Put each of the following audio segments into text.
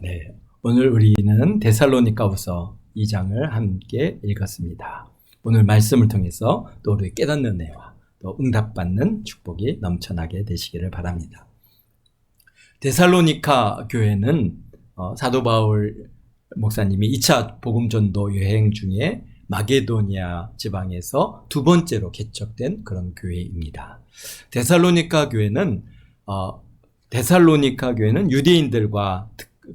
네, 오늘 우리는 데살로니가후서 2장을 함께 읽었습니다. 오늘 말씀을 통해서 또 우리 깨닫는 은혜와 또 응답받는 축복이 넘쳐나게 되시기를 바랍니다. 데살로니가 교회는 사도 바울 목사님이 2차 복음전도 여행 중에 마게도니아 지방에서 두 번째로 개척된 그런 교회입니다. 데살로니가 교회는 유대인들과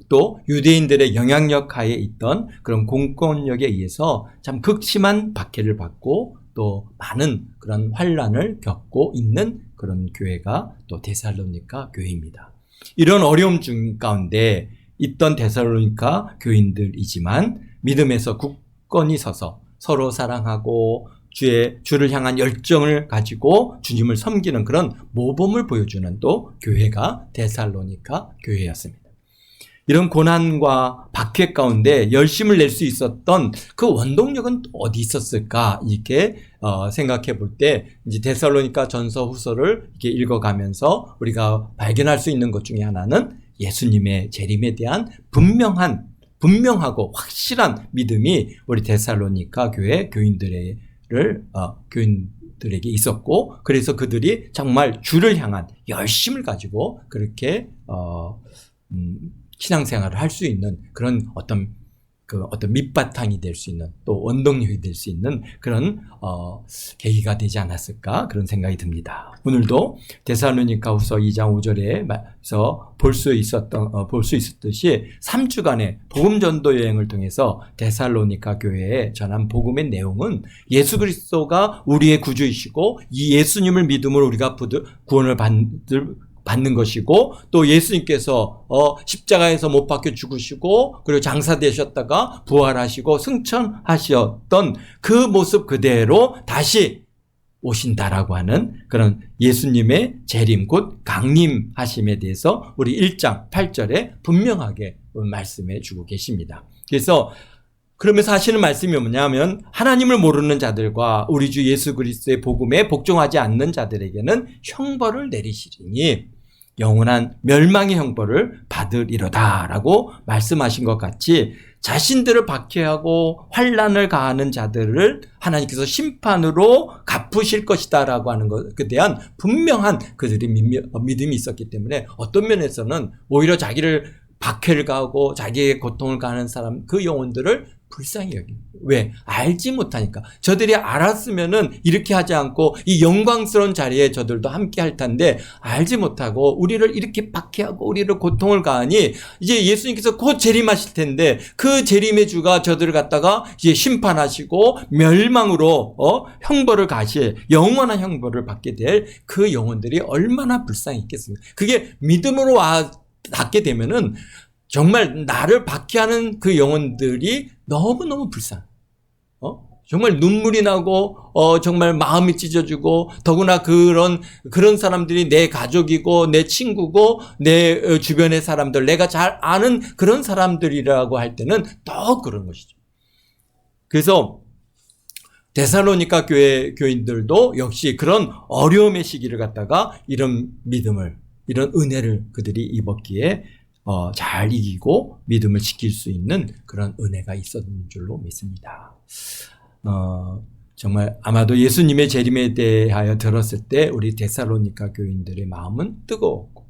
또 유대인들의 영향력 하에 있던 그런 공권력에 의해서 참 극심한 박해를 받고 또 많은 그런 환란을 겪고 있는 그런 교회가 또 데살로니가 교회입니다. 이런 어려움 중 가운데 있던 데살로니가 교인들이지만 믿음에서 굳건히 서서 서로 사랑하고 주를 향한 열정을 가지고 주님을 섬기는 그런 모범을 보여주는 또 교회가 데살로니가 교회였습니다. 이런 고난과 박해 가운데 열심을 낼 수 있었던 그 원동력은 어디 있었을까 이렇게 생각해 볼 때 이제 데살로니가 전서 후서를 이렇게 읽어가면서 우리가 발견할 수 있는 것 중에 하나는 예수님의 재림에 대한 분명하고 확실한 믿음이 우리 데살로니가 교회 교인들에게 있었고, 그래서 그들이 정말 주를 향한 열심을 가지고 그렇게 신앙생활을 할 수 있는 그런 어떤 밑바탕이 될 수 있는 또 원동력이 될 수 있는 그런 계기가 되지 않았을까 그런 생각이 듭니다. 오늘도 데살로니가후서 2장 5절에서 볼 수 있었듯이 3주간의 복음 전도 여행을 통해서 데살로니가 교회에 전한 복음의 내용은 예수 그리스도가 우리의 구주이시고 이 예수님을 믿음으로 우리가 구원을 받는 것이고, 또 예수님께서 십자가에서 못 박혀 죽으시고 그리고 장사되셨다가 부활하시고 승천하셨던 그 모습 그대로 다시 오신다라고 하는 그런 예수님의 재림 곧 강림하심에 대해서 우리 1장 8절에 분명하게 말씀해 주고 계십니다. 그러면서 하시는 말씀이 뭐냐면, 하나님을 모르는 자들과 우리 주 예수 그리스도의 복음에 복종하지 않는 자들에게는 형벌을 내리시리니 영원한 멸망의 형벌을 받으리로다 라고 말씀하신 것 같이, 자신들을 박해하고 환난을 가하는 자들을 하나님께서 심판으로 갚으실 것이다 라고 하는 것에 대한 분명한 그들의 믿음이 있었기 때문에 어떤 면에서는 오히려 자기를 박해를 가하고 자기의 고통을 가하는 사람, 그 영혼들을 불쌍히 여깁니다. 왜? 알지 못하니까. 저들이 알았으면은 이렇게 하지 않고 이 영광스러운 자리에 저들도 함께 할 텐데, 알지 못하고 우리를 이렇게 박해하고 우리를 고통을 가하니 이제 예수님께서 곧 재림하실 텐데 그 재림의 주가 저들을 갖다가 이제 심판하시고 멸망으로 형벌을 가실, 영원한 형벌을 받게 될 그 영혼들이 얼마나 불쌍히 있겠습니까? 그게 믿음으로 닿게 되면은 정말 나를 박해하는 그 영혼들이 너무너무 정말 눈물이 나고 정말 마음이 찢어지고, 더구나 그런 사람들이 내 가족이고 내 친구고 내 주변의 사람들, 내가 잘 아는 그런 사람들이라고 할 때는 더 그런 것이죠. 그래서 데살로니가 교회 교인들도 역시 그런 어려움의 시기를 갖다가 이런 믿음을, 이런 은혜를 그들이 입었기에 잘 이기고 믿음을 지킬 수 있는 그런 은혜가 있었는 줄로 믿습니다. 정말 아마도 예수님의 재림에 대하여 들었을 때 우리 데살로니가 교인들의 마음은 뜨거웠고,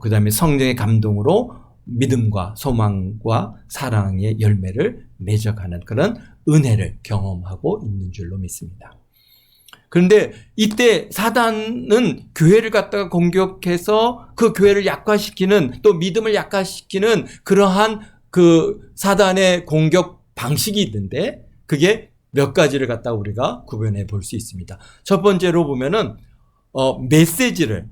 그 다음에 성령의 감동으로 믿음과 소망과 사랑의 열매를 맺어가는 그런 은혜를 경험하고 있는 줄로 믿습니다. 그런데 이때 사단은 교회를 갖다가 공격해서 그 교회를 약화시키는, 또 믿음을 약화시키는 그러한 그 사단의 공격 방식이 있는데, 그게 몇 가지를 갖다가 우리가 구별해 볼 수 있습니다. 첫 번째로 보면은 메시지를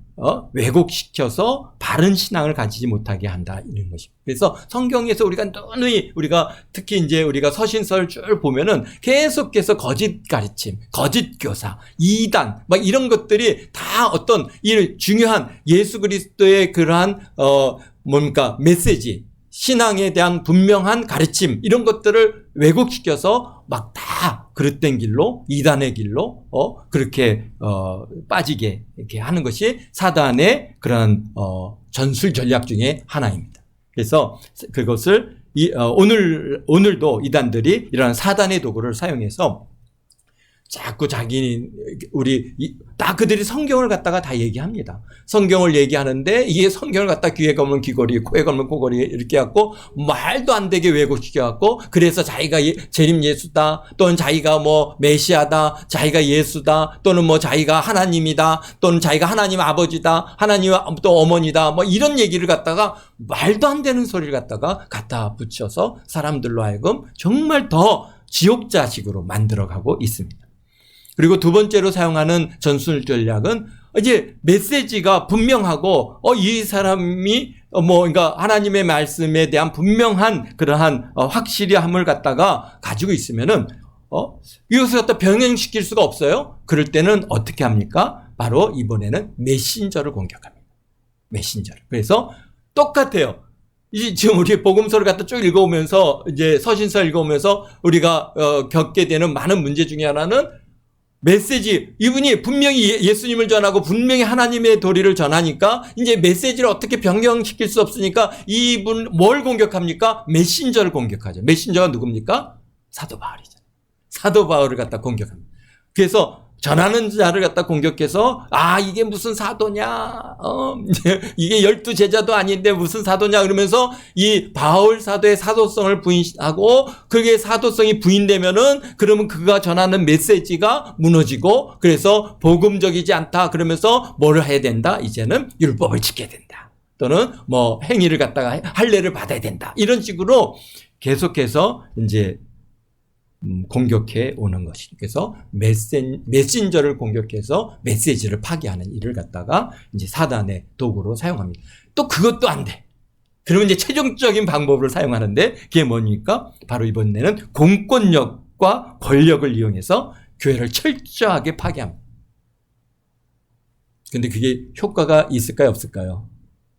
왜곡시켜서 바른 신앙을 가지지 못하게 한다, 이런 것입니다. 그래서 성경에서 우리가 특히 이제 우리가 서신서를 쭉 보면은 계속해서 거짓 가르침, 거짓 교사, 이단 막 이런 것들이 다 어떤 이 중요한 예수 그리스도의 그러한 메시지, 신앙에 대한 분명한 가르침, 이런 것들을 왜곡시켜서 막 다 그릇된 길로, 이단의 길로 그렇게 빠지게 이렇게 하는 것이 사단의 그런 전술 전략 중에 하나입니다. 그래서 그것을 오늘도 이단들이 이러한 사단의 도구를 사용해서 자꾸 다 그들이 성경을 갖다가 다 얘기합니다. 성경을 얘기하는데 이게 성경을 갖다 귀에 걸면 귀걸이, 코에 걸면 코걸이 이렇게 갖고 말도 안 되게 왜곡시켜 갖고 그래서 자기가 재림 예수다, 또는 자기가 뭐 메시아다, 자기가 예수다, 또는 뭐 자기가 하나님이다, 또는 자기가 하나님 아버지다, 하나님 또 어머니다, 뭐 이런 얘기를 갖다가 말도 안 되는 소리를 갖다 붙여서 사람들로 하여금 정말 더 지옥자식으로 만들어가고 있습니다. 그리고 두 번째로 사용하는 전술 전략은 이제 메시지가 분명하고 이 사람이 그러니까 하나님의 말씀에 대한 분명한 그러한 확실함을 갖다가 가지고 있으면은 이것을 갖다 병행시킬 수가 없어요. 그럴 때는 어떻게 합니까? 바로 이번에는 메신저를 공격합니다. 메신저를. 그래서 똑같아요. 지금 우리 복음서를 갖다 쭉 읽어오면서 이제 서신서 읽어오면서 우리가 겪게 되는 많은 문제 중에 하나는 메시지, 이분이 분명히 예수님을 전하고 분명히 하나님의 도리를 전하니까 이제 메시지를 어떻게 변경시킬 수 없으니까 이분 뭘 공격합니까? 메신저를 공격하죠. 메신저가 누굽니까? 사도 바울이죠. 사도 바울을 갖다 공격합니다. 그래서 전하는 자를 갖다 공격해서 이게 무슨 사도냐, 이게 12제자도 아닌데 무슨 사도냐 그러면서 이 바울 사도의 사도성을 부인하고 그게 사도성이 부인되면은 그러면 그가 전하는 메시지가 무너지고 그래서 복음적이지 않다 그러면서 뭘 해야 된다? 이제는 율법을 지켜야 된다. 또는 뭐 행위를 갖다가 할례를 받아야 된다. 이런 식으로 계속해서 이제 공격해 오는 것이. 그래서 메신저를 공격해서 메시지를 파괴하는 일을 갖다가 이제 사단의 도구로 사용합니다. 또 그것도 안 돼. 그러면 이제 최종적인 방법을 사용하는데 그게 뭡니까? 바로 이번에는 공권력과 권력을 이용해서 교회를 철저하게 파괴합니다. 근데 그게 효과가 있을까요? 없을까요?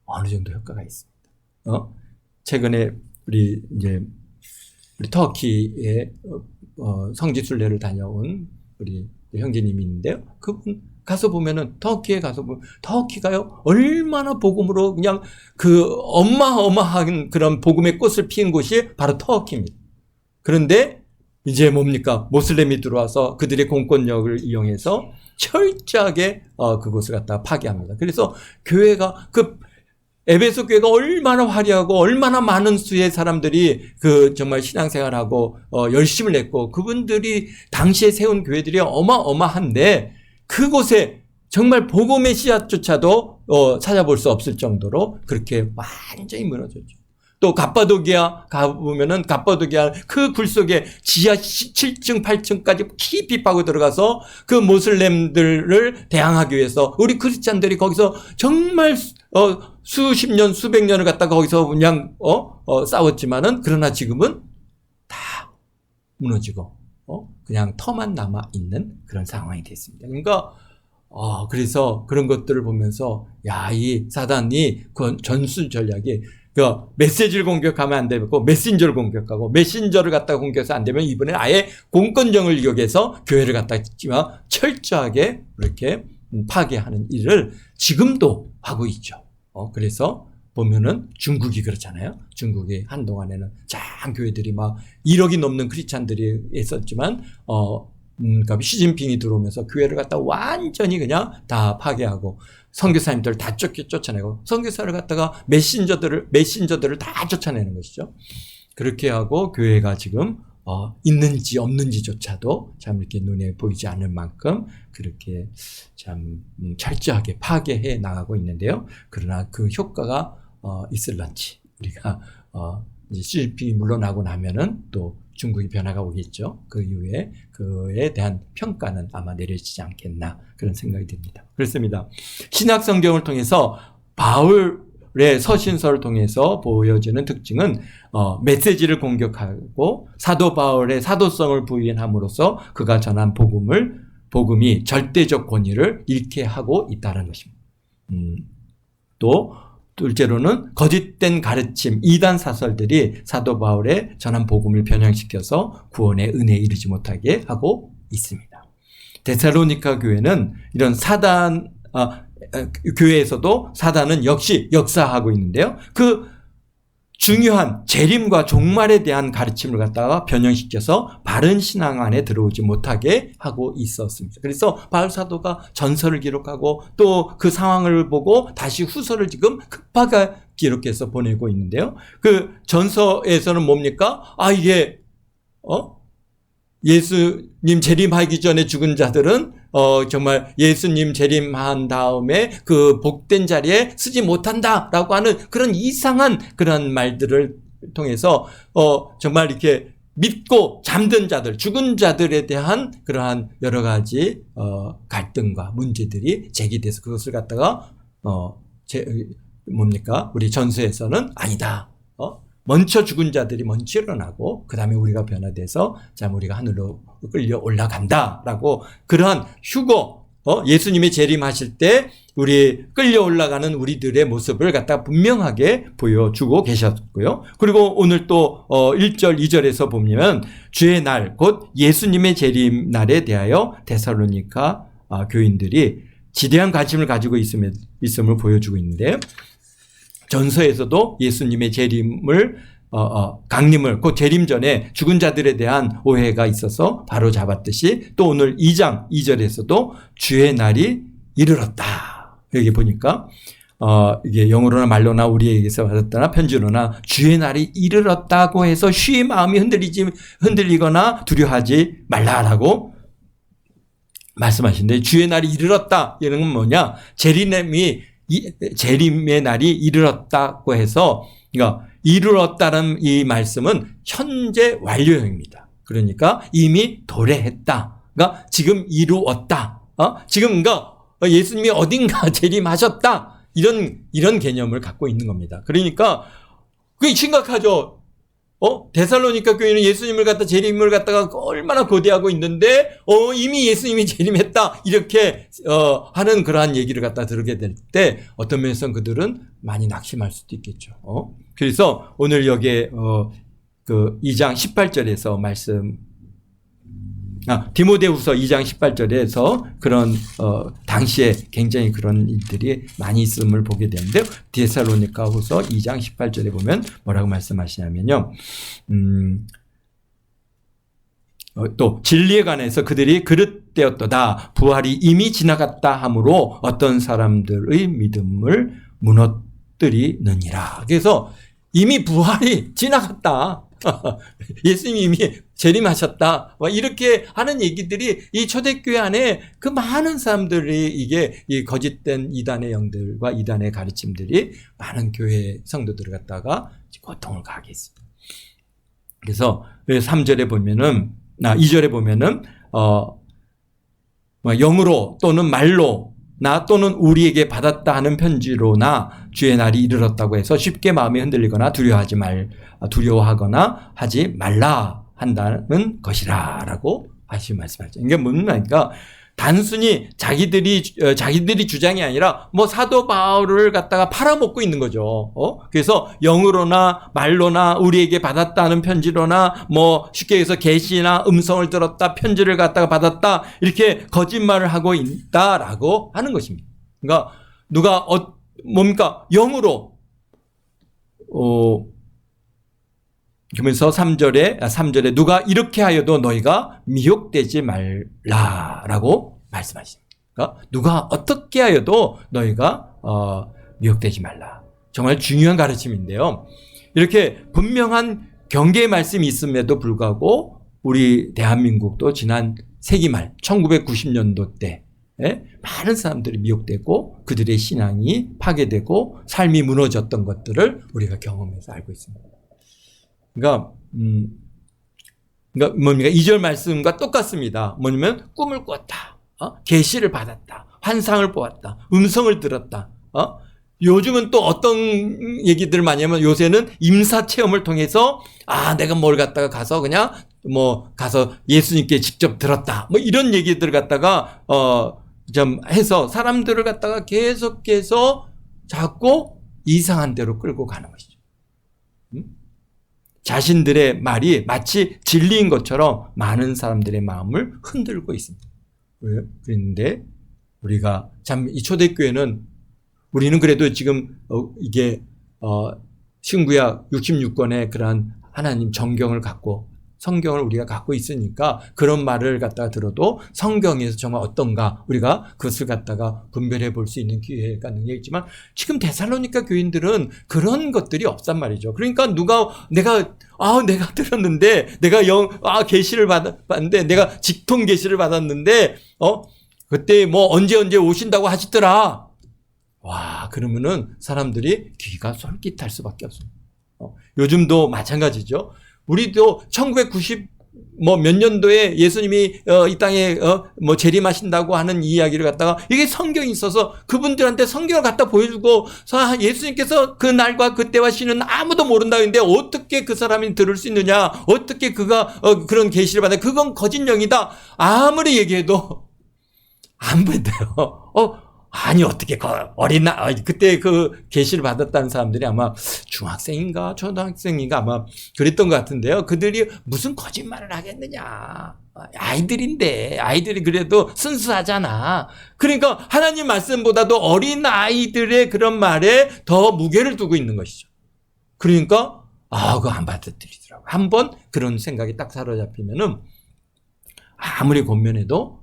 어느 정도 효과가 있습니다. 최근에 우리 터키에 성지순례를 다녀온 우리 형제님이 있는데요. 그분 가서 보면은 터키에 가서 보면 터키가요 얼마나 복음으로 그냥 그 어마어마한 그런 복음의 꽃을 피운 곳이 바로 터키입니다. 그런데 이제 뭡니까? 모슬렘이 들어와서 그들의 공권력을 이용해서 철저하게 그곳을 갖다가 파괴합니다. 그래서 교회가 에베소 교회가 얼마나 화려하고 얼마나 많은 수의 사람들이 정말 신앙생활하고 열심을 냈고 그분들이 당시에 세운 교회들이 어마어마한데 그곳에 정말 복음의 씨앗조차도 찾아볼 수 없을 정도로 그렇게 완전히 무너졌죠. 또 갑바도기아 가보면은 갑바도기아 그 굴 속에 지하 7층 8층까지 깊이 파고 들어가서 그 모슬렘들을 대항하기 위해서 우리 크리스찬들이 거기서 정말 수십 년 수백 년을 갖다가 거기서 그냥 싸웠지만은 그러나 지금은 다 무너지고 그냥 터만 남아 있는 그런 상황이 됐습니다. 그러니까 그래서 그런 것들을 보면서 이 사단이 그 전술 전략이 메시지를 공격하면 안 되고 메신저를 공격하고 메신저를 갖다가 공격해서 안 되면 이번에 아예 공권력을 이용해서 교회를 갖다가 철저하게 이렇게 파괴하는 일을 지금도 하고 있죠. 그래서 보면은 중국이 그렇잖아요. 중국이 한동안에는 참 교회들이 막 1억이 넘는 크리스찬들이 있었지만 그러니까 시진핑이 들어오면서 교회를 갖다 완전히 그냥 다 파괴하고 선교사님들 다 쫓아내고 선교사를 갖다가 메신저들을 다 쫓아내는 것이죠. 그렇게 하고 교회가 지금 있는지 없는지조차도 참 이렇게 눈에 보이지 않을 만큼 그렇게 참 철저하게 파괴해 나가고 있는데요. 그러나 그 효과가 있을런지 우리가 이제 시진핑이 물러나고 나면은 또 중국이 변화가 오겠죠. 그 이후에 그에 대한 평가는 아마 내려지지 않겠나 그런 생각이 듭니다. 그렇습니다. 신약 성경을 통해서 바울의 서신서를 통해서 보여지는 특징은 메시지를 공격하고 사도 바울의 사도성을 부인함으로써 그가 전한 복음이 절대적 권위를 잃게 하고 있다는 것입니다. 또 둘째로는 거짓된 가르침, 이단 사설들이 사도 바울의 전한 복음을 변형시켜서 구원의 은혜에 이르지 못하게 하고 있습니다. 데살로니가 교회는 이런 교회에서도 사단은 역시 역사하고 있는데요. 그 중요한 재림과 종말에 대한 가르침을 갖다가 변형시켜서 바른 신앙 안에 들어오지 못하게 하고 있었습니다. 그래서 바울 사도가 전서를 기록하고 또 그 상황을 보고 다시 후서를 지금 급하게 기록해서 보내고 있는데요. 그 전서에서는 뭡니까? 이게 예수님 재림하기 전에 죽은 자들은 정말 예수님 재림한 다음에 그 복된 자리에 쓰지 못한다라고 하는 그런 이상한 그런 말들을 통해서 정말 이렇게 믿고 잠든 자들, 죽은 자들에 대한 그러한 여러 가지 갈등과 문제들이 제기돼서 그것을 갖다가 우리 전서에서는 아니다. 먼저 죽은 자들이 먼저 일어나고 그 다음에 우리가 변화돼서 우리가 하늘로 끌려 올라간다라고 그러한 휴거 예수님이 재림하실 때 우리 끌려 올라가는 우리들의 모습을 갖다 분명하게 보여주고 계셨고요. 그리고 오늘 또 1절 2절에서 보면 주의 날 곧 예수님의 재림 날에 대하여 데살로니가 교인들이 지대한 관심을 가지고 있음을 보여주고 있는데요. 전서에서도 예수님의 재림을 강림을 곧 재림 전에 죽은 자들에 대한 오해가 있어서 바로 잡았듯이 또 오늘 2장 2절에서도 주의 날이 이르렀다. 여기 보니까 이게 영어로나 말로나 우리에게서 받았다나 편지로나 주의 날이 이르렀다고 해서 쉬의 마음이 흔들리거나 두려워하지 말라라고 말씀하시는데, 주의 날이 이르렀다 이런 건 뭐냐? 재림의 날이 이르렀다고 해서, 그러니까 이르렀다는 이 말씀은 현재 완료형입니다. 그러니까 이미 도래했다. 그러니까 지금 이루었다. 지금 그러니까 예수님이 어딘가 재림하셨다. 이런 개념을 갖고 있는 겁니다. 그러니까 그게 심각하죠. 데살로니가 교회는 예수님을 갖다 재림을 갖다가 얼마나 거대하고 있는데 이미 예수님이 재림했다 이렇게 하는 그러한 얘기를 갖다 들게 될 때 어떤 면에서는 그들은 많이 낙심할 수도 있겠죠. 그래서 오늘 여기에 그 2장 18절에서 말씀 디모데후서 2장 18절에서 그런 당시에 굉장히 그런 일들이 많이 있음을 보게 되는데요. 데살로니가후서 2장 18절에 보면 뭐라고 말씀하시냐면요. 또 진리에 관해서 그들이 그릇되었도다. 부활이 이미 지나갔다 하므로 어떤 사람들의 믿음을 무너뜨리느니라. 그래서 이미 부활이 지나갔다. 예수님이 이미 재림하셨다. 이렇게 하는 얘기들이 이 초대교회 안에 그 많은 사람들이 이게 이 거짓된 이단의 영들과 이단의 가르침들이 많은 교회 성도들을 갖다가 고통을 가게 했습니다. 그래서 3절에 보면은 2절에 보면은 영으로 또는 말로 나 또는 우리에게 받았다 하는 편지로나 주의 날이 이르렀다고 해서 쉽게 마음이 흔들리거나 두려워하거나 하지 말라 한다는 것이라 라고 다시 말씀하죠. 이게 뭐냐니까 단순히 자기들이 주장이 아니라 사도 바울을 갖다가 팔아먹고 있는 거죠. 그래서 영으로나 말로나 우리에게 받았다는 편지로나 쉽게 해서 계시나 음성을 들었다, 편지를 갖다가 받았다 이렇게 거짓말을 하고 있다라고 하는 것입니다. 그러니까 누가 뭡니까? 영으로 그러면서 3절에 누가 이렇게 하여도 너희가 미혹되지 말라라고 말씀하십니다. 그러니까 누가 어떻게 하여도 너희가 미혹되지 말라. 정말 중요한 가르침인데요. 이렇게 분명한 경계의 말씀이 있음에도 불구하고 우리 대한민국도 지난 세기 말 1990년도 때 많은 사람들이 미혹되고 그들의 신앙이 파괴되고 삶이 무너졌던 것들을 우리가 경험해서 알고 있습니다. 그러니까 뭡니까? 2절 말씀과 똑같습니다. 뭐냐면 꿈을 꿨다. 계시를 받았다. 환상을 보았다. 음성을 들었다. 요즘은 또 어떤 얘기들 많이 하면 요새는 임사 체험을 통해서 내가 뭘 갖다가 가서 그냥 가서 예수님께 직접 들었다. 이런 얘기들 갖다가 좀 해서 사람들을 갖다가 계속해서 자꾸 이상한 데로 끌고 가는 것이죠. 자신들의 말이 마치 진리인 것처럼 많은 사람들의 마음을 흔들고 있습니다. 그런데 우리가 참 이 초대교회는 우리는 그래도 지금 이게 신구약 66권의 그러한 하나님 정경을 갖고 성경을 우리가 갖고 있으니까 그런 말을 갖다가 들어도 성경에서 정말 어떤가 우리가 그것을 갖다가 분별해 볼 수 있는 기회가 능력이 있지만 지금 데살로니가 교인들은 그런 것들이 없단 말이죠. 그러니까 내가 들었는데 내가 계시를 받았는데 내가 직통 계시를 받았는데 그때 뭐 언제 오신다고 하시더라. 와, 그러면은 사람들이 귀가 솔깃할 수밖에 없습니다. 요즘도 마찬가지죠. 우리도 1990 몇 년도에 예수님이 이 땅에 재림하신다고 하는 이야기를 갖다가 이게 성경이 있어서 그분들한테 성경을 갖다 보여주고 예수님께서 그 날과 그때와 시는 아무도 모른다는데 어떻게 그 사람이 들을 수 있느냐, 어떻게 그가 그런 계시를 받아, 그건 거짓 영이다 아무리 얘기해도 안 믿어요. 아니 어떻게 그때 그 계시를 받았다는 사람들이 아마 중학생인가 초등학생인가 아마 그랬던 것 같은데요. 그들이 무슨 거짓말을 하겠느냐. 아이들이 그래도 순수하잖아. 그러니까 하나님 말씀보다도 어린 아이들의 그런 말에 더 무게를 두고 있는 것이죠. 그러니까 그거 안 받아들이더라고요. 한번 그런 생각이 딱 사로잡히면은 아무리 권면해도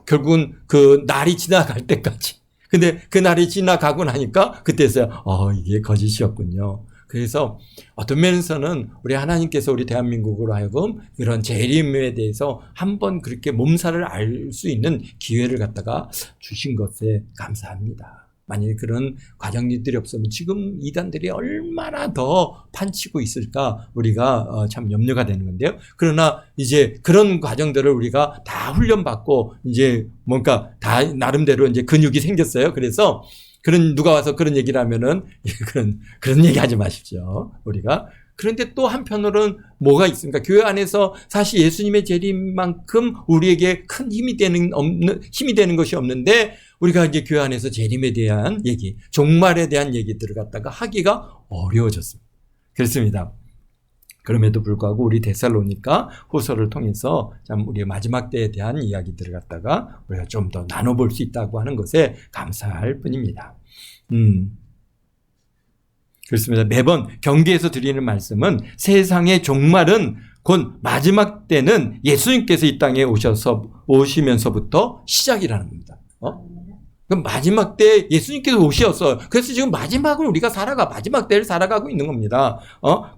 결국은 그 날이 지나갈 때까지. 근데 그 날이 지나가고 나니까 그때서야 이게 거짓이었군요. 그래서 어떤 면에서는 우리 하나님께서 우리 대한민국으로 하여금 이런 재림에 대해서 한번 그렇게 몸살을 알 수 있는 기회를 갖다가 주신 것에 감사합니다. 만약에 그런 과정들이 없으면 지금 이단들이 얼마나 더 판치고 있을까 우리가 참 염려가 되는 건데요. 그러나 이제 그런 과정들을 우리가 다 훈련받고 이제 뭔가 다 나름대로 이제 근육이 생겼어요. 그래서 누가 와서 그런 얘기를 하면은 그런 얘기 하지 마십시오. 우리가. 그런데 또 한편으로는 뭐가 있습니까? 교회 안에서 사실 예수님의 재림만큼 우리에게 큰 힘이 되는 것이 없는데 우리가 이제 교회 안에서 재림에 대한 얘기, 종말에 대한 얘기들을 갖다가 하기가 어려워졌습니다. 그렇습니다. 그럼에도 불구하고 우리 데살로니가 후서를 통해서 참 우리의 마지막 때에 대한 이야기들을 갖다가 우리가 좀 더 나눠볼 수 있다고 하는 것에 감사할 뿐입니다. 그렇습니다. 매번 경계에서 드리는 말씀은 세상의 종말은 곧 마지막 때는 예수님께서 이 땅에 오시면서부터 시작이라는 겁니다. 그럼 마지막 때 예수님께서 오셨어요. 그래서 지금 마지막을 우리가 마지막 때를 살아가고 있는 겁니다.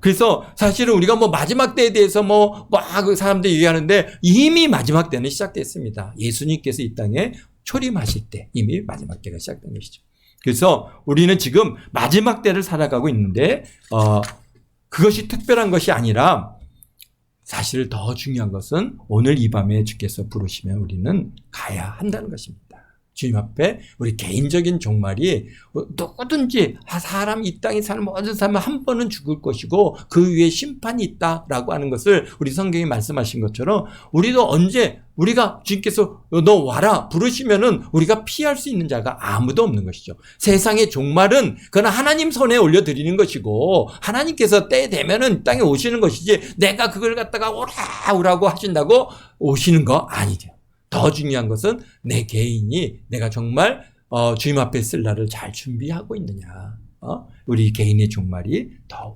그래서 사실은 우리가 마지막 때에 대해서 그 사람들이 얘기하는데 이미 마지막 때는 시작됐습니다. 예수님께서 이 땅에 초림하실 때 이미 마지막 때가 시작된 것이죠. 그래서 우리는 지금 마지막 때를 살아가고 있는데 그것이 특별한 것이 아니라 사실 더 중요한 것은 오늘 이 밤에 주께서 부르시면 우리는 가야 한다는 것입니다. 주님 앞에 우리 개인적인 종말이 누구든지 이 땅에 사는 모든 사람은 한 번은 죽을 것이고 그 위에 심판이 있다라고 하는 것을 우리 성경이 말씀하신 것처럼 우리도 언제 우리가 주님께서 너 와라 부르시면은 우리가 피할 수 있는 자가 아무도 없는 것이죠. 세상의 종말은 그건 하나님 손에 올려드리는 것이고 하나님께서 때 되면은 땅에 오시는 것이지 내가 그걸 갖다가 오라고 하신다고 오시는 거 아니죠. 더 중요한 것은 내 개인이 내가 정말 주님 앞에 쓸 날을 잘 준비하고 있느냐. 우리 개인의 종말이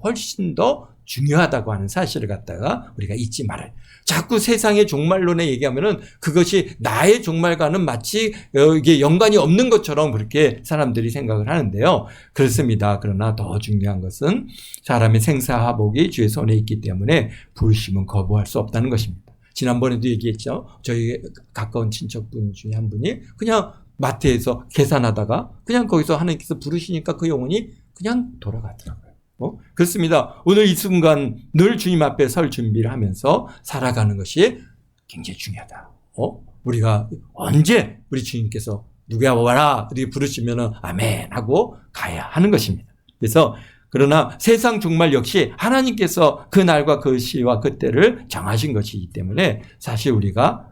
훨씬 더 중요하다고 하는 사실을 갖다가 우리가 잊지 말아요. 자꾸 세상의 종말론에 얘기하면은 그것이 나의 종말과는 마치 이게 연관이 없는 것처럼 그렇게 사람들이 생각을 하는데요. 그렇습니다. 그러나 더 중요한 것은 사람의 생사화복이 주의 손에 있기 때문에 부르심은 거부할 수 없다는 것입니다. 지난번에도 얘기했죠. 저희 가까운 친척분 중에 한 분이 그냥 마트에서 계산하다가 그냥 거기서 하나님께서 부르시니까 그 영혼이 그냥 돌아가더라고요. 그렇습니다. 오늘 이 순간 늘 주님 앞에 설 준비를 하면서 살아가는 것이 굉장히 중요하다. 우리가 언제 우리 주님께서 누구야 와라 이렇게 부르시면은 아멘 하고 가야 하는 것입니다. 그래서 그러나 세상 종말 역시 하나님께서 그 날과 그 시와 그 때를 정하신 것이기 때문에 사실 우리가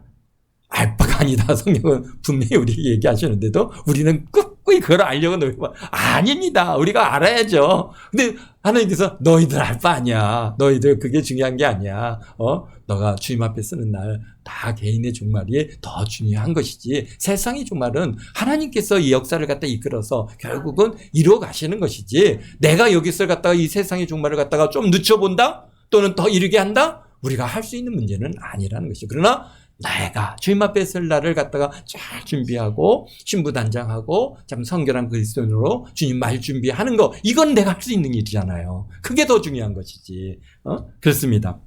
알 바가 아니다. 성경은 분명히 우리에게 얘기하시는데도 우리는 꾹 기꺼이 그걸 알려고 노력하면 아닙니다. 우리가 알아야죠. 근데 하나님께서 너희들 알 바 아니야. 너희들 그게 중요한 게 아니야. 너가 주님 앞에 쓰는 날 다 개인의 종말이 더 중요한 것이지. 세상의 종말은 하나님께서 이 역사를 갖다 이끌어서 결국은 이루어 가시는 것이지. 내가 여기서 갖다가 이 세상의 종말을 갖다가 좀 늦춰본다? 또는 더 이르게 한다? 우리가 할 수 있는 문제는 아니라는 것이죠. 그러나 내가 주님 앞에 설 날을 갖다가 잘 준비하고 신부단장하고 참 성결한 그리스도인으로 주님 말 준비하는 거, 이건 내가 할 수 있는 일이잖아요. 그게 더 중요한 것이지. 그렇습니다.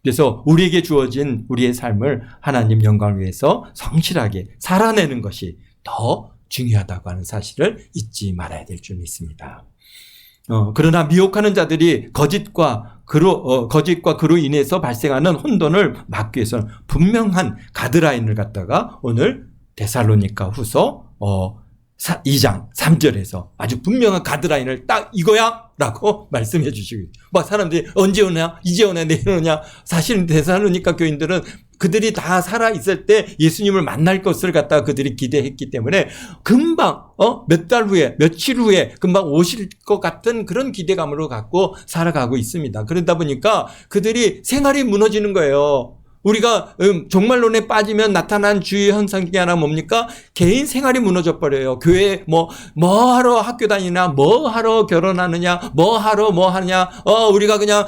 그래서 우리에게 주어진 우리의 삶을 하나님 영광을 위해서 성실하게 살아내는 것이 더 중요하다고 하는 사실을 잊지 말아야 될 줄 믿습니다. 그러나 미혹하는 자들이 거짓과 그로 인해서 발생하는 혼돈을 막기 위해서는 분명한 가드라인을 갖다가 오늘 데살로니가 후서 2장 3절에서 아주 분명한 가드라인을 딱 이거야 라고 말씀해 주시고, 막 사람들이 언제 오냐, 이제 오냐, 내일 오냐. 사실은 데살로니가 교인들은 그들이 다 살아있을 때 예수님을 만날 것을 갖다가 그들이 기대했기 때문에 금방 몇 달 후에, 며칠 후에 금방 오실 것 같은 그런 기대감으로 갖고 살아가고 있습니다. 그러다 보니까 그들이 생활이 무너지는 거예요. 우리가 종말론에 빠지면 나타난 주의 현상 중에 하나 뭡니까? 개인 생활이 무너져 버려요. 교회 뭐 하러 학교 다니나, 뭐 하러 결혼하느냐, 뭐 하냐, 우리가 그냥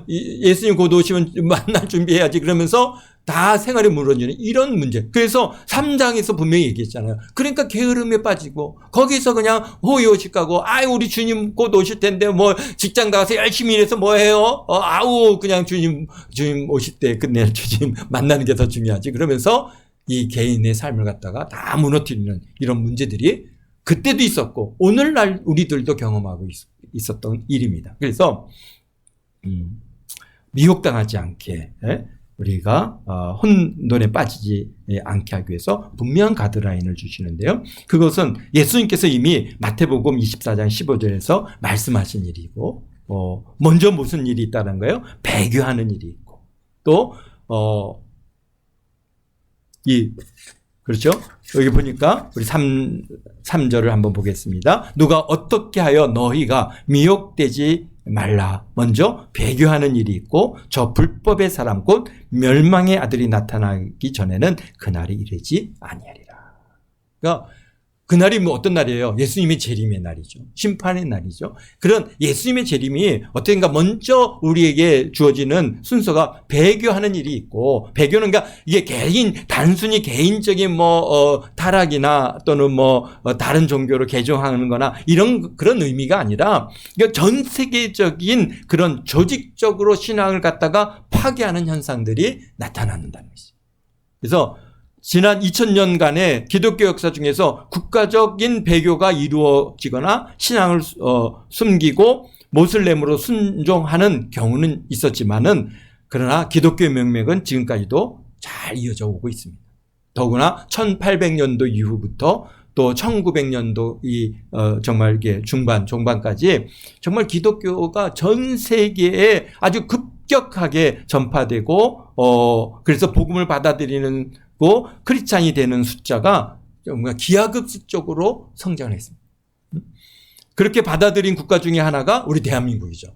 예수님 곧 오시면 만날 준비해야지 그러면서 다 생활이 무너지는 이런 문제. 그래서 3장에서 분명히 얘기했잖아요. 그러니까 게으름에 빠지고 거기서 그냥 호의호식 가고, 우리 주님 곧 오실 텐데 뭐 직장 나가서 열심히 일해서 뭐 해요? 그냥 주님 오실 때 끝내 주님 만나는 게 더 중요하지. 그러면서 이 개인의 삶을 갖다가 다 무너뜨리는 이런 문제들이 그때도 있었고 오늘날 우리들도 경험하고 있었던 일입니다. 그래서 미혹당하지 않게 우리가 혼돈에 빠지지 않게 하기 위해서 분명한 가드라인을 주시는데요. 그것은 예수님께서 이미 마태복음 24장 15절에서 말씀하신 일이고, 먼저 무슨 일이 있다는 거예요? 배교하는 일이 있고, 또 그렇죠? 여기 보니까 우리 3절을 한번 보겠습니다. 누가 어떻게 하여 너희가 미혹되지 말라. 먼저 배교하는 일이 있고 저 불법의 사람 곧 멸망의 아들이 나타나기 전에는 그날이 이르지 아니하리라. 그러니까 그날이 뭐 어떤 날이에요? 예수님의 재림의 날이죠. 심판의 날이죠. 그런 예수님의 재림이 어떻게인가 먼저 우리에게 주어지는 순서가 배교하는 일이 있고, 배교는 그러니까 이게 단순히 개인적인 타락이나 또는 다른 종교로 개종하는 거나 그런 의미가 아니라, 그러니까 전 세계적인 그런 조직적으로 신앙을 갖다가 파괴하는 현상들이 나타난다는 것이죠. 그래서 지난 2000년간의 기독교 역사 중에서 국가적인 배교가 이루어지거나 신앙을 숨기고 모슬렘으로 순종하는 경우는 있었지만은, 그러나 기독교의 명맥은 지금까지도 잘 이어져 오고 있습니다. 더구나 1800년도 이후부터 또 1900년도 정말 이게 종반까지 정말 기독교가 전 세계에 아주 급격하게 전파되고, 그래서 복음을 받아들이는 크리스찬이 되는 숫자가 정말 기하급수적으로 성장을 했습니다. 그렇게 받아들인 국가 중에 하나가 우리 대한민국이죠.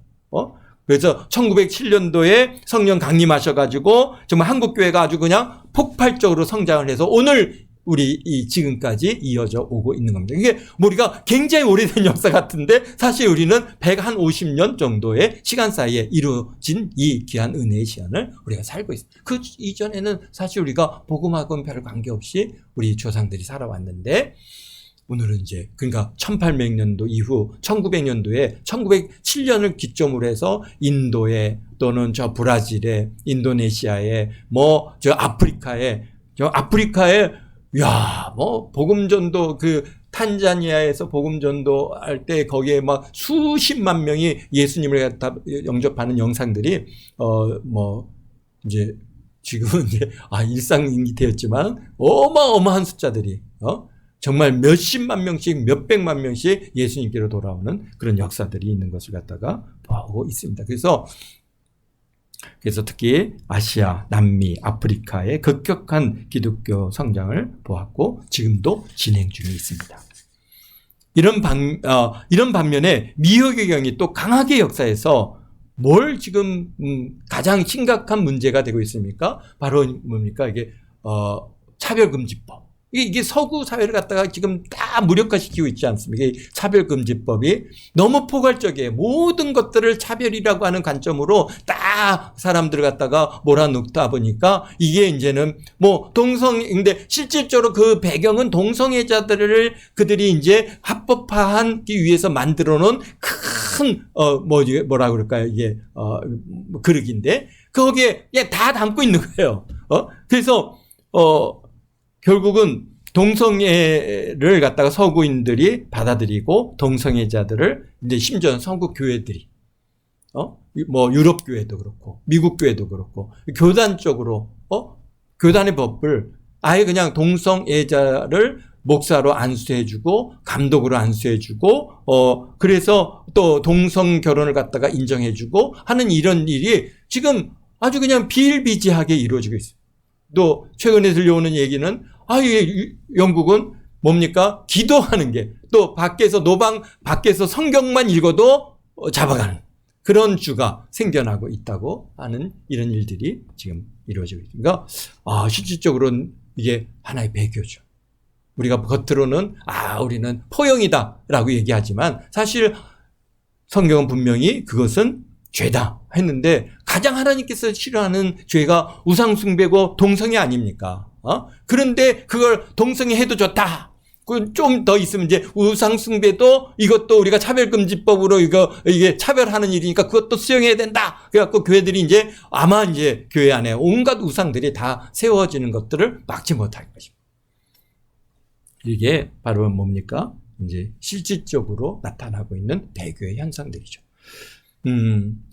그래서 1907년도에 성령 강림하셔가지고 정말 한국교회가 아주 그냥 폭발적으로 성장을 해서 오늘 우리 지금까지 이어져 오고 있는 겁니다. 이게 우리가 굉장히 오래된 역사 같은데 사실 우리는 150년 정도의 시간 사이에 이루어진 이 귀한 은혜의 시간을 우리가 살고 있습니다. 그 이전에는 사실 우리가 복음하고는 별 관계없이 우리 조상들이 살아왔는데, 오늘은 이제 그러니까 1800년도 이후 1900년도에 1907년을 기점으로 해서 인도에 또는 저 브라질에, 인도네시아에, 아프리카에 복음전도 탄자니아에서 복음전도 할 때 거기에 막 수십만 명이 예수님을 갖다 영접하는 영상들이 이제 지금은 이제 일상이 되었지만 어마어마한 숫자들이 정말 몇십만 명씩 몇백만 명씩 예수님께로 돌아오는 그런 역사들이 있는 것을 갖다가 보고 있습니다. 그래서 그래서 특히 아시아, 남미, 아프리카의 급격한 기독교 성장을 보았고 지금도 진행 중에 있습니다. 이런 반면에 미효교경이 또 강하게 역사에서 뭘 지금 가장 심각한 문제가 되고 있습니까? 바로 뭡니까? 이게 차별금지법. 이게 서구 사회를 갖다가 지금 다 무력화시키고 있지 않습니까? 이 차별금지법이 너무 포괄적이에요. 모든 것들을 차별이라고 하는 관점으로 딱 사람들을 갖다가 몰아넣다 보니까 이게 이제는 뭐 근데 실질적으로 그 배경은 동성애자들을 그들이 이제 합법화하기 위해서 만들어 놓은 큰, 뭐라 그럴까요? 이게, 그릇인데 거기에 다 담고 있는 거예요. 그래서, 결국은 동성애를 갖다가 서구인들이 받아들이고 동성애자들을 이제 심지어 서구 교회들이 뭐 유럽 교회도 그렇고 미국 교회도 그렇고 교단 쪽으로 교단의 법을 아예 그냥 동성애자를 목사로 안수해주고 감독으로 안수해주고 그래서 또 동성 결혼을 갖다가 인정해주고 하는 이런 일이 지금 아주 그냥 비일비재하게 이루어지고 있어요. 또 최근에 들려오는 얘기는 영국은 뭡니까? 기도하는 게 또 밖에서 노방 밖에서 성경만 읽어도 잡아가는 그런 주가 생겨나고 있다고 하는 이런 일들이 지금 이루어지고 있습니다. 실질적으로는 이게 하나의 배교죠. 우리가 겉으로는 우리는 포용이다라고 얘기하지만 사실 성경은 분명히 그것은 죄다 했는데 가장 하나님께서 싫어하는 죄가 우상숭배고 동성애 아닙니까? 그런데 그걸 동성애 해도 좋다. 좀 더 있으면 이제 우상숭배도 이것도 우리가 차별금지법으로 이게 차별하는 일이니까 그것도 수용해야 된다. 그래갖고 교회들이 이제 아마 이제 교회 안에 온갖 우상들이 다 세워지는 것들을 막지 못할 것입니다. 이게 바로 뭡니까? 이제 실질적으로 나타나고 있는 배교의 현상들이죠.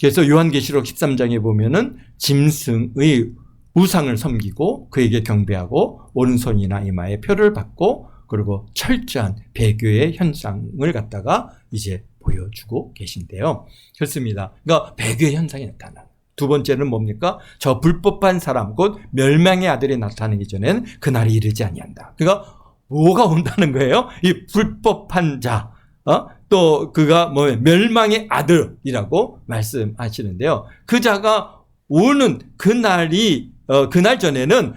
그래서 요한계시록 13장에 보면은 짐승의 우상을 섬기고 그에게 경배하고 오른손이나 이마에 표를 받고 그리고 철저한 배교의 현상을 갖다가 이제 보여주고 계신데요. 그렇습니다. 그러니까 배교의 현상이 나타나는. 두 번째는 뭡니까? 저 불법한 사람 곧 멸망의 아들이 나타나기 전에는 그날이 이르지 아니한다. 그러니까 뭐가 온다는 거예요? 이 불법한 자. 또 그가 멸망의 아들이라고 말씀하시는데요. 그 자가 오는 그날 전에는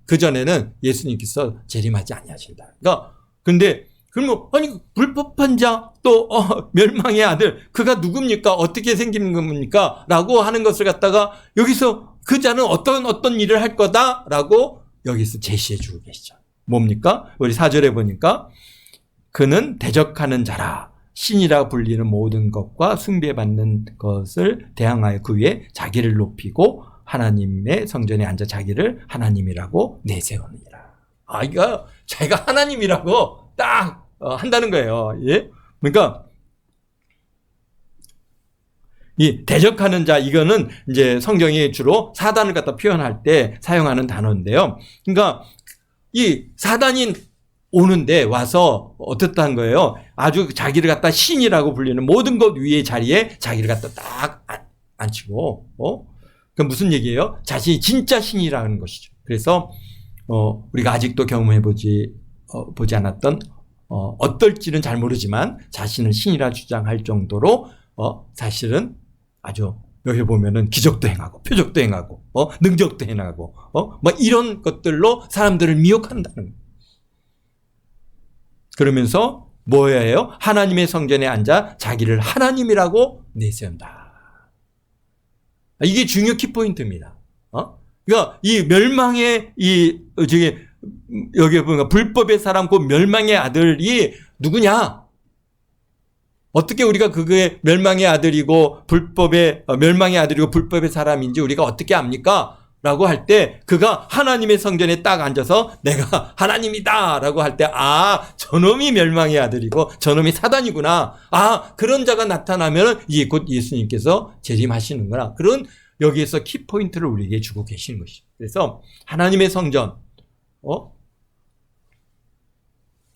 그 전에는 예수님께서 재림하지 아니하신다. 그러니까 근데 그러면 불법한 자 또 멸망의 아들 그가 누굽니까? 어떻게 생긴 겁니까? 라고 하는 것을 갖다가 여기서 그 자는 어떤 일을 할 거다라고 여기서 제시해 주고 계시죠. 뭡니까? 우리 4절에 보니까 그는 대적하는 자라 신이라 불리는 모든 것과 숭배받는 것을 대항하여 그 위에 자기를 높이고 하나님의 성전에 앉아 자기를 하나님이라고 내세우느니라. 이거 자기가 하나님이라고 딱 한다는 거예요. 예? 그러니까 이 대적하는 자 이거는 이제 성경이 주로 사단을 갖다 표현할 때 사용하는 단어인데요. 그러니까 이 사단이 오는데 와서 어떻다는 거예요? 아주 자기를 갖다 신이라고 불리는 모든 것 위의 자리에 자기를 갖다 딱 앉히고, 그 무슨 얘기예요? 자신이 진짜 신이라는 것이죠. 그래서, 우리가 아직도 경험해보지 않았던, 어떨지는 잘 모르지만 자신을 신이라 주장할 정도로, 사실은 아주 여기 보면은 기적도 행하고, 표적도 행하고, 능적도 행하고, 이런 것들로 사람들을 미혹한다는 거예요. 그러면서 뭐예요? 하나님의 성전에 앉아 자기를 하나님이라고 내세운다. 이게 중요 키포인트입니다. 그러니까 이 멸망의 여기 보니까 불법의 사람 곧 멸망의 아들이 누구냐? 어떻게 우리가 그의 멸망의 아들이고 멸망의 아들이고 불법의 사람인지 우리가 어떻게 압니까? 라고 할 때 그가 하나님의 성전에 딱 앉아서 내가 하나님이다 라고 할 때 저놈이 멸망의 아들이고 저놈이 사단이구나. 그런 자가 나타나면 이게 곧 예수님께서 재림하시는구나. 그런 여기에서 키포인트를 우리에게 주고 계시는 것이죠. 그래서 하나님의 성전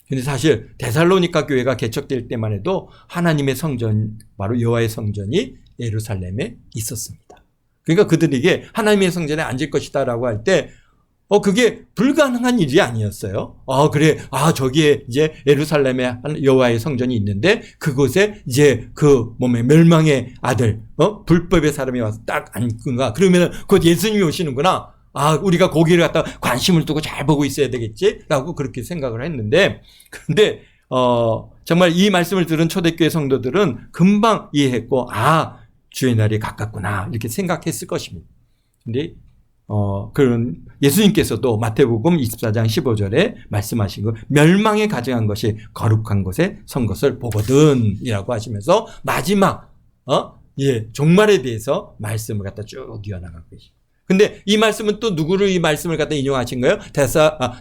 근데 사실 데살로니가 교회가 개척될 때만 해도 하나님의 성전 바로 여호와의 성전이 예루살렘에 있었습니다. 그러니까 그들에게 하나님의 성전에 앉을 것이다라고 할 때 그게 불가능한 일이 아니었어요. 그래. 저기에 이제 예루살렘에 여호와의 성전이 있는데 그곳에 이제 그 멸망의 아들, 불법의 사람이 와서 딱 앉는가. 그러면은 곧 예수님이 오시는구나. 우리가 거기를 갖다 관심을 두고 잘 보고 있어야 되겠지라고 그렇게 생각을 했는데, 근데 정말 이 말씀을 들은 초대교회 성도들은 금방 이해했고, 주의 날이 가깝구나 이렇게 생각했을 것입니다. 근데 그런 예수님께서도 마태복음 24장 15절에 말씀하신 거, 멸망에 가증한 것이 거룩한 곳에 선 것을 보거든이라고 하시면서 마지막 종말에 대해서 말씀을 갖다 쭉 이어나가고 계십니다. 근데 이 말씀은 또 누구를 이 말씀을 갖다 인용하신 거예요?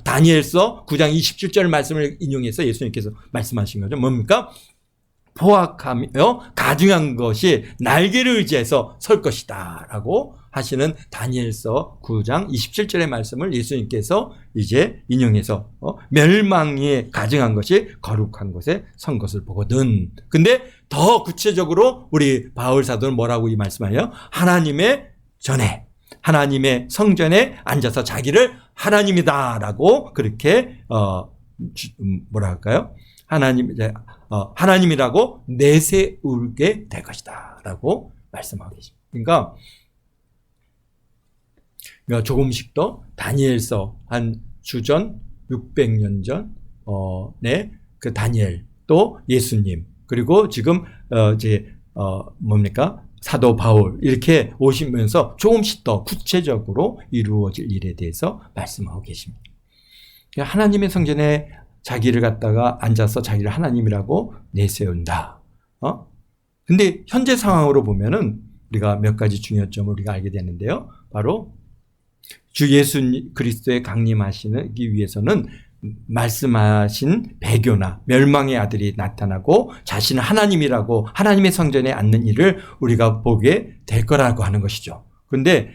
다니엘서 9장 27절 말씀을 인용해서 예수님께서 말씀하신 거죠. 뭡니까? 포악하며 가증한 것이 날개를 의지해서 설 것이다 라고 하시는 다니엘서 9장 27절의 말씀을 예수님께서 이제 인용해서 멸망에 가증한 것이 거룩한 곳에 선 것을 보거든. 근데 더 구체적으로 우리 바울 사도는 뭐라고 이 말씀하냐? 하나님의 전에, 하나님의 성전에 앉아서 자기를 하나님이다라고 그렇게 뭐라 할까요? 하나님이라고 내세우게 될 것이다라고 말씀하고 계십니다. 그러니까 조금씩 더 다니엘서 한 주전 600년 전에 그 다니엘 또 예수님 그리고 지금 사도 바울 이렇게 오시면서 조금씩 더 구체적으로 이루어질 일에 대해서 말씀하고 계십니다. 하나님의 성전에 자기를 갖다가 앉아서 자기를 하나님이라고 내세운다. 근데 현재 상황으로 보면은 우리가 몇 가지 중요점을 우리가 알게 되는데요. 바로 주 예수 그리스도의 강림하시기 위해서는 말씀하신 배교나 멸망의 아들이 나타나고 자신은 하나님이라고 하나님의 성전에 앉는 일을 우리가 보게 될 거라고 하는 것이죠. 그런데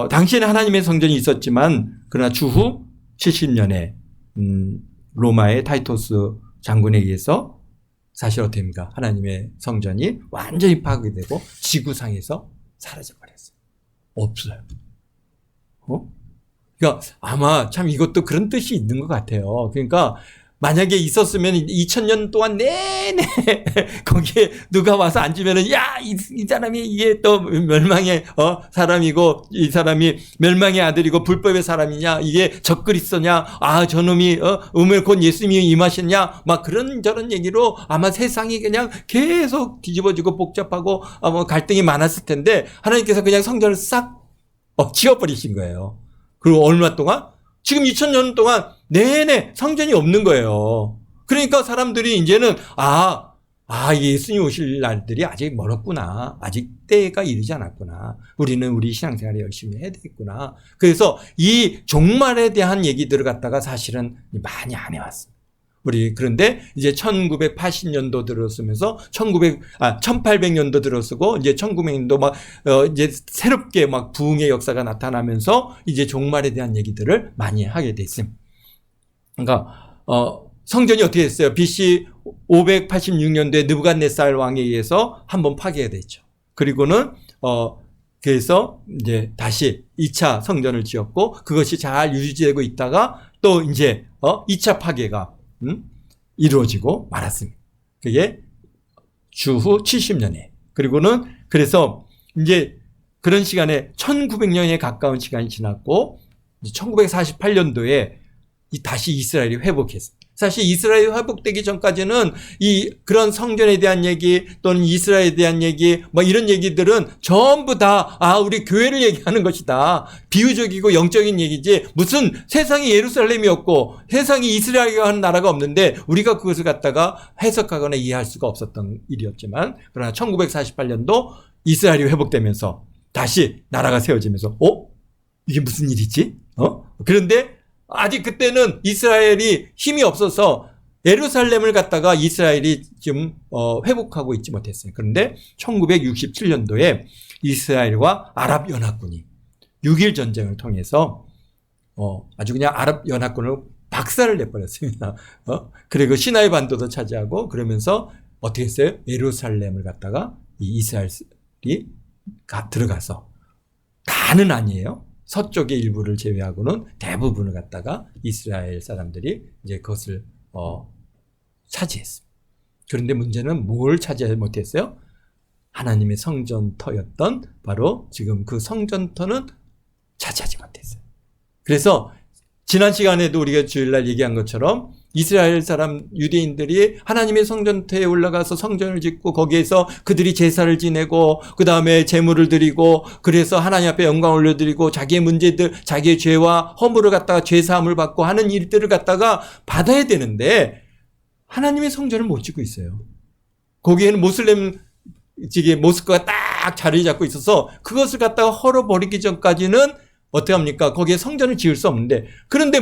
당시에는 하나님의 성전이 있었지만 그러나 주후 70년에 로마의 타이토스 장군에 의해서 사실 어떻게 됩니까? 하나님의 성전이 완전히 파괴되고 지구상에서 사라져버렸어요. 없어요. 그러니까 아마 참 이것도 그런 뜻이 있는 것 같아요. 그러니까 만약에 있었으면 2000년 동안 내내 거기에 누가 와서 앉으면은 이 사람이 이게 또 멸망의 사람이고 이 사람이 멸망의 아들이고 불법의 사람이냐 이게 적그리스도냐 저놈이 음을 곧 예수님이 임하셨냐 막 그런 저런 얘기로 아마 세상이 그냥 계속 뒤집어지고 복잡하고 갈등이 많았을 텐데 하나님께서 그냥 성전을 싹 지워버리신 거예요. 그리고 얼마 동안? 지금 2000년 동안 내내 성전이 없는 거예요. 그러니까 사람들이 이제는 예수님 오실 날들이 아직 멀었구나. 아직 때가 이르지 않았구나. 우리는 우리 신앙생활에 열심히 해야 되겠구나. 그래서 이 종말에 대한 얘기들을 갖다가 사실은 많이 안 해왔어요. 그런데 이제 1980년도 들어서면서 1800년도 들어서고 이제 1900년도 이제 새롭게 부흥의 역사가 나타나면서 이제 종말에 대한 얘기들을 많이 하게 됐습니다. 그러니까 성전이 어떻게 됐어요? BC 586년도에 느부갓네살 왕에 의해서 한번 파괴가 됐죠. 그리고는 그래서 이제 다시 2차 성전을 지었고 그것이 잘 유지되고 있다가 또 이제 2차 파괴가 이루어지고 말았습니다. 그게 주후 70년에. 그리고는 그래서 이제 그런 시간에 1900년에 가까운 시간이 지났고 1948년도에 다시 이스라엘이 회복했어요. 사실 이스라엘이 회복되기 전까지는 그런 성전에 대한 얘기 또는 이스라엘에 대한 얘기 이런 얘기들은 전부 다 우리 교회를 얘기하는 것이다. 비유적이고 영적인 얘기지 무슨 세상이 예루살렘이었고 세상이 이스라엘이라고 하는 나라가 없는데 우리가 그것을 갖다가 해석하거나 이해할 수가 없었던 일이었지만 그러나 1948년도 이스라엘이 회복되면서 다시 나라가 세워지면서 이게 무슨 일이지? 그런데 아직 그때는 이스라엘이 힘이 없어서 예루살렘을 갖다가 이스라엘이 지금 회복하고 있지 못했어요. 그런데 1967년도에 이스라엘과 아랍연합군이 6.1 전쟁을 통해서 아주 그냥 아랍연합군을 박살을 내버렸습니다. 그리고 시나이 반도도 차지하고 그러면서 어떻게 했어요? 예루살렘을 갖다가 이 이스라엘이 들어가서 다는 아니에요. 서쪽의 일부를 제외하고는 대부분을 갖다가 이스라엘 사람들이 이제 그것을 차지했습니다. 그런데 문제는 뭘 차지하지 못했어요? 하나님의 성전터였던 바로 지금 그 성전터는 차지하지 못했어요. 그래서 지난 시간에도 우리가 주일날 얘기한 것처럼 이스라엘 사람 유대인들이 하나님의 성전터에 올라가서 성전을 짓고 거기에서 그들이 제사를 지내고 그 다음에 제물을 드리고 그래서 하나님 앞에 영광을 올려드리고 자기의 문제들 자기의 죄와 허물을 갖다가 죄사함을 받고 하는 일들을 갖다가 받아야 되는데 하나님의 성전을 못 짓고 있어요. 거기에는 모슬렘 모스크가 딱 자리 잡고 있어서 그것을 갖다가 헐어버리기 전까지는 어떻게 합니까? 거기에 성전을 지을 수 없는데 그런데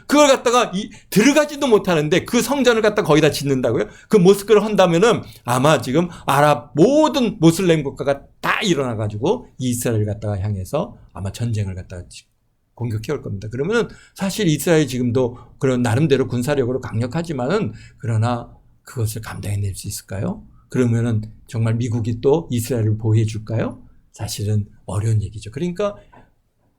그걸 갖다가 들어가지도 못하는데 그 성전을 갖다가 거기다 짓는다고요? 그 모스크를 한다면은 아마 지금 아랍 모든 모슬렘 국가가 다 일어나가지고 이스라엘을 갖다가 향해서 아마 전쟁을 갖다가 공격해 올 겁니다. 그러면은 사실 이스라엘이 지금도 그런 나름대로 군사력으로 강력하지만은 그러나 그것을 감당해낼 수 있을까요? 그러면은 정말 미국이 또 이스라엘을 보호해 줄까요? 사실은 어려운 얘기죠. 그러니까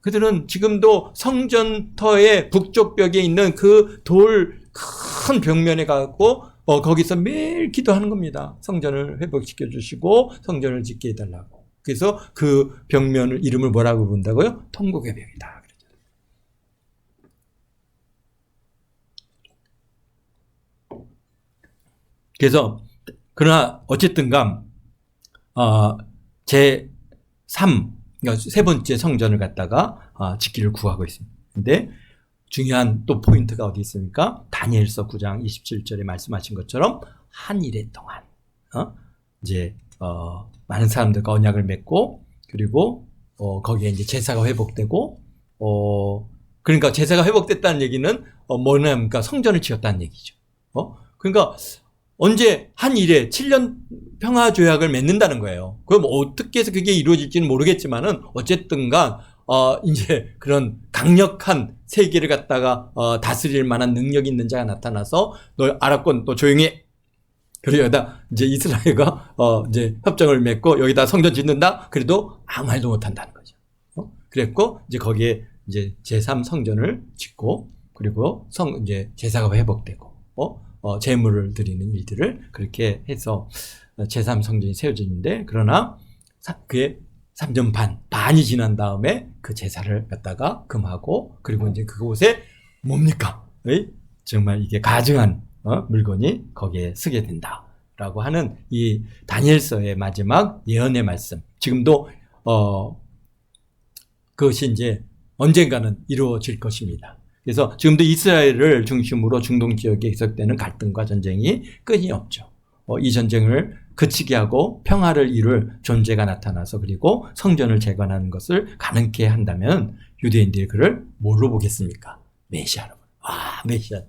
그들은 지금도 성전터의 북쪽 벽에 있는 그 돌 큰 벽면에 가고 거기서 매일 기도하는 겁니다. 성전을 회복시켜 주시고 성전을 짓게 해달라고. 그래서 그 벽면을 이름을 뭐라고 부른다고요? 통곡의 벽이다. 그래서 그러나 어쨌든간 제3 그러니까 세 번째 성전을 갖다가 짓기를 구하고 있습니다. 근데 중요한 또 포인트가 어디 있습니까? 다니엘서 9장 27절에 말씀하신 것처럼 한 일해 동안 이제 많은 사람들과 언약을 맺고 그리고 거기에 이제 제사가 회복되고 그러니까 제사가 회복됐다는 얘기는 뭐냐니까 성전을 지었다는 얘기죠. 그러니까 언제 한 일에 7년 평화 조약을 맺는다는 거예요. 그럼 어떻게 해서 그게 이루어질지는 모르겠지만은 어쨌든간 이제 그런 강력한 세계를 갖다가 다스릴 만한 능력 있는 자가 나타나서 너 아랍권 또 조용히 해. 그리고 여기다 이제 이스라엘과 이제 협정을 맺고 여기다 성전 짓는다. 그래도 아무 말도 못 한다는 거죠. 그랬고 이제 거기에 이제 제3 성전을 짓고 그리고 이제 제사가 회복되고 제물을 드리는 일들을 그렇게 해서 제3 성전이 세워지는데 그러나 그게 3년 반이 지난 다음에 그 제사를 갖다가 금하고 그리고 이제 그곳에 뭡니까? 정말 이게 가증한 물건이 거기에 쓰게 된다라고 하는 이 다니엘서의 마지막 예언의 말씀. 지금도 그것이 이제 언젠가는 이루어질 것입니다. 그래서 지금도 이스라엘을 중심으로 중동 지역에 계속되는 갈등과 전쟁이 끊이 없죠. 이 전쟁을 그치게 하고 평화를 이룰 존재가 나타나서 그리고 성전을 재건하는 것을 가능케 한다면 유대인들이 그를 뭘로 보겠습니까? 메시아로. 메시아.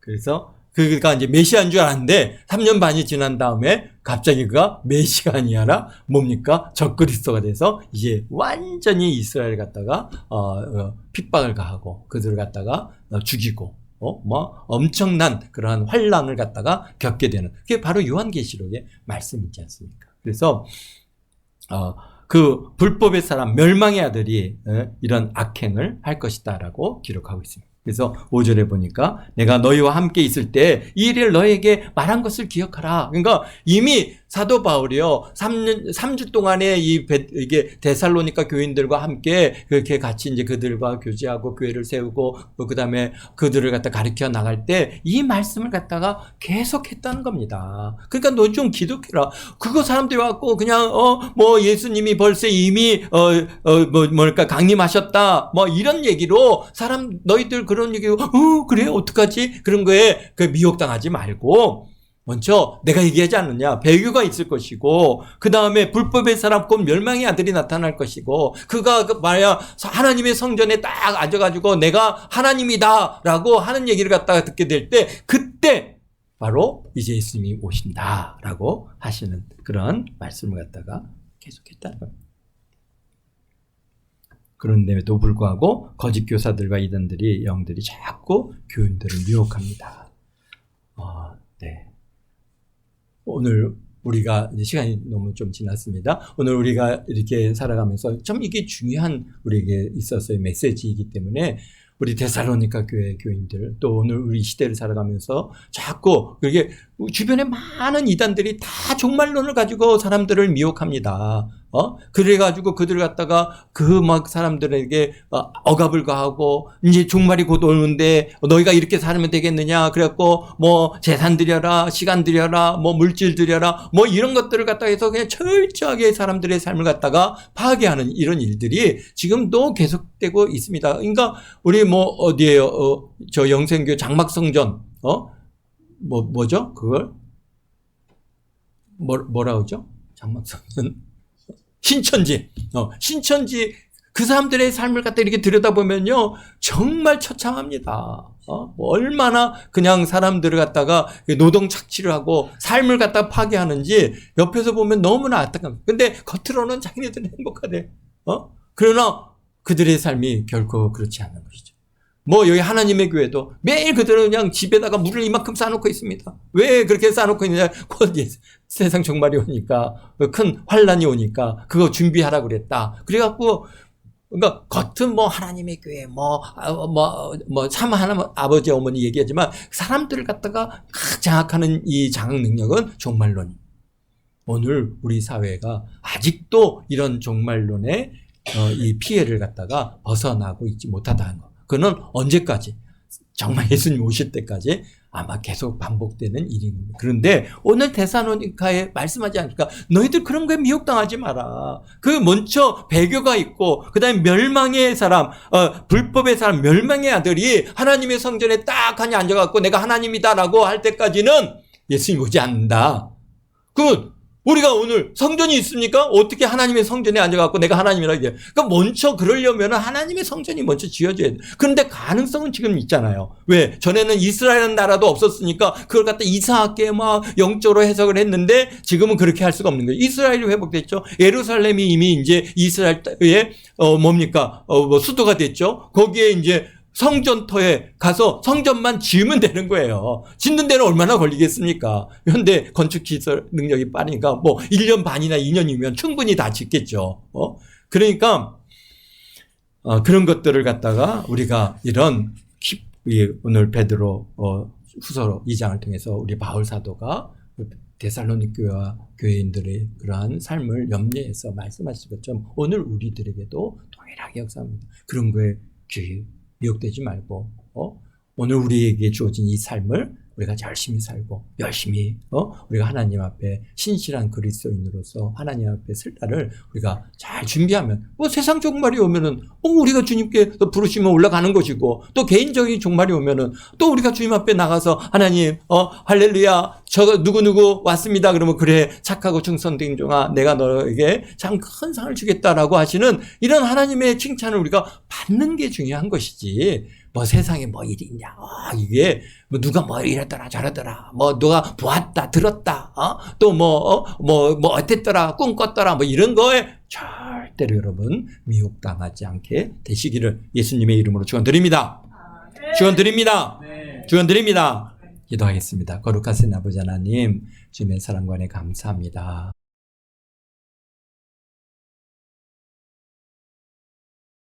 그래서 그가 이제 메시아인 줄 알았는데 3년 반이 지난 다음에 갑자기 그가 메시아가 아니라 뭡니까? 적그리스도가 돼서 이제 완전히 이스라엘 갖다가 핍박을 가하고 그들을 갖다가 죽이고 엄청난 그러한 환란을 갖다가 겪게 되는 그게 바로 요한계시록의 말씀이지 않습니까? 그래서 그 불법의 사람 멸망의 아들이 이런 악행을 할 것이다라고 기록하고 있습니다. 그래서 5절에 보니까 내가 너희와 함께 있을 때 이 일을 너희에게 말한 것을 기억하라. 그러니까 이미 사도 바울이요 3주 동안에 이게 데살로니가 교인들과 함께 그렇게 같이 이제 그들과 교제하고 교회를 세우고 그 다음에 그들을 갖다 가르쳐 나갈 때 이 말씀을 갖다가 계속했다는 겁니다. 그러니까 너 좀 기독해라. 그거 사람들이 왔고 그냥 뭐 예수님이 벌써 이미 뭘까 강림하셨다 뭐 이런 얘기로 너희들 그런 얘기고 그래 어떡하지 그런 거에 그 미혹당하지 말고. 먼저 내가 얘기하지 않느냐 배교가 있을 것이고 그 다음에 불법의 사람 곧 멸망의 아들이 나타날 것이고 그가 말이야 하나님의 성전에 딱 앉아가지고 내가 하나님이다 라고 하는 얘기를 갖다가 듣게 될 때 그때 바로 이제 예수님이 오신다 라고 하시는 그런 말씀을 갖다가 계속했다는 겁니다. 그런데도 불구하고 거짓 교사들과 이단들이 영들이 자꾸 교인들을 미혹합니다. 네. 오늘 우리가 이제 시간이 너무 좀 지났습니다. 오늘 우리가 이렇게 살아가면서 참 이게 중요한 우리에게 있었어요. 메시지이기 때문에 우리 데살로니가 교회 교인들 또 오늘 우리 시대를 살아가면서 자꾸 그게 주변에 많은 이단들이 다 종말론을 가지고 사람들을 미혹합니다. 그래가지고 그들 갖다가 그 막 사람들에게 억압을 가하고 이제 종말이 곧 오는데 너희가 이렇게 살면 되겠느냐. 그래갖고 뭐 재산 드려라, 시간 드려라, 뭐 물질 드려라, 뭐 이런 것들을 갖다가 해서 그냥 철저하게 사람들의 삶을 갖다가 파괴하는 이런 일들이 지금도 계속되고 있습니다. 그러니까 우리 뭐 어디에요? 저 영생교 장막성전 뭐죠? 그걸 뭐라 그러죠? 장막성전 신천지 그 사람들의 삶을 갖다 이렇게 들여다보면요 정말 처참합니다. 뭐 얼마나 그냥 사람들을 갖다가 노동 착취를 하고 삶을 갖다 파괴하는지 옆에서 보면 너무나 안타깝습니다. 근데 겉으로는 자기네들은 행복하대. 그러나 그들의 삶이 결코 그렇지 않은 것이죠. 뭐 여기 하나님의 교회도 매일 그들은 그냥 집에다가 물을 이만큼 쌓아놓고 있습니다. 왜 그렇게 쌓아놓고 있느냐? 곧 세상 종말이 오니까 큰 환란이 오니까 그거 준비하라 그랬다. 그래갖고 그러니까 겉은 뭐 하나님의 교회 참 하나님 아버지 어머니 얘기하지만 사람들을 갖다가 장악하는 이 장악 능력은 종말론입니다. 오늘 우리 사회가 아직도 이런 종말론의 이 피해를 갖다가 벗어나고 있지 못하다는 것. 그는 언제까지 정말 예수님 오실 때까지 아마 계속 반복되는 일입니다. 그런데 오늘 데살로니가에 말씀하지 않습니까? 너희들 그런 거에 미혹당하지 마라. 그 먼저 배교가 있고 그다음에 멸망의 사람, 불법의 사람, 멸망의 아들이 하나님의 성전에 딱 하니 앉아갖고 내가 하나님이다라고 할 때까지는 예수님 오지 않는다. 그건 우리가 오늘 성전이 있습니까? 어떻게 하나님의 성전에 앉아갖고 내가 하나님이라고 얘기해. 그러니까 먼저 그러려면 하나님의 성전이 먼저 지어져야 돼. 그런데 가능성은 지금 있잖아요. 왜? 전에는 이스라엘은 나라도 없었으니까 그걸 갖다 이상하게 막 영적으로 해석을 했는데 지금은 그렇게 할 수가 없는 거예요. 이스라엘이 회복됐죠. 예루살렘이 이미 이제 이스라엘의 뭐 수도가 됐죠. 거기에 이제 성전터에 가서 성전만 지으면 되는 거예요. 짓는 데는 얼마나 걸리겠습니까? 그런데 건축기술 능력이 빠르니까 뭐 1년 반이나 2년이면 충분히 다 짓겠죠. 그러니까 그런 것들을 갖다가 우리가 이런 오늘 베드로 후서 2장을 통해서 우리 바울 사도가 데살로니가 교회와 교회인들의 그러한 삶을 염려해서 말씀하신 것처럼 오늘 우리들에게도 동일하게 역사합니다. 그런 거에 미혹되지 말고 오늘 우리에게 주어진 이 삶을 우리가 열심히 살고 열심히 우리가 하나님 앞에 신실한 그리스도인으로서 하나님 앞에 설 날을 우리가 잘 준비하면 세상 종말이 오면은 우리가 주님께 부르시면 올라가는 것이고 또 개인적인 종말이 오면은 또 우리가 주님 앞에 나가서 하나님 할렐루야 저 누구누구 왔습니다. 그러면 그래 착하고 충성된 종아 내가 너에게 참 큰 상을 주겠다라고 하시는 이런 하나님의 칭찬을 우리가 받는 게 중요한 것이지 뭐 세상에 뭐 일이 있냐 이게 뭐 누가 뭐 이랬더라 저랬더라 뭐 누가 보았다 들었다 또 뭐 어땠더라 꿈 꿨더라 뭐 이런 거에 절대로 여러분 미혹당하지 않게 되시기를 예수님의 이름으로 축원드립니다. 축원드립니다. 축원드립니다. 기도하겠습니다. 거룩하신 아버지 하나님 주님의 사랑과 은혜 감사합니다.